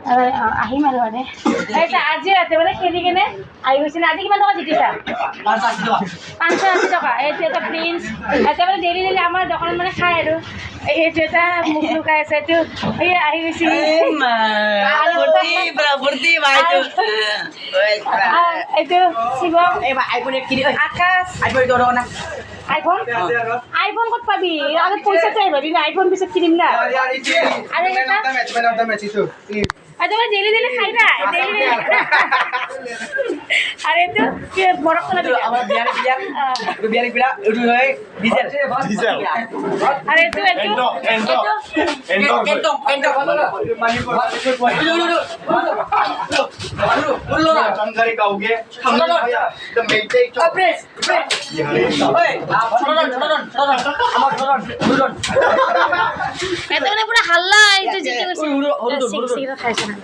আহিম আৰু মানে আজি ৰাতি মানে খেলি কিনে আহি গৈছিলে। আজি কিমান টকা জিতিছা? 580 টকা। এইটো এটা প্ৰিন্স, এটা মানে ডেইলি ডেইলি আমাৰ দোকানত মানে খায় আৰু এইটো এটা মুখ লুকাই আছে। এইটো এই আহি গৈছে এইটো শিৱম, আকাশ। আইফোন আইফোন ক'ত পাবি? আগত পইচাটো আহিবি না, আইফোন পিছত কিনিম না। আৰু এটা মানে ডেইলি ডেইলি খাই না, ডেইলি ডেইলি। আৰু এইটো কি বৰফ কলা দিলা? আৰু এইটো এটা মানে পুরা হাল্লা এই যে জিতে গেছে। খাইছে না।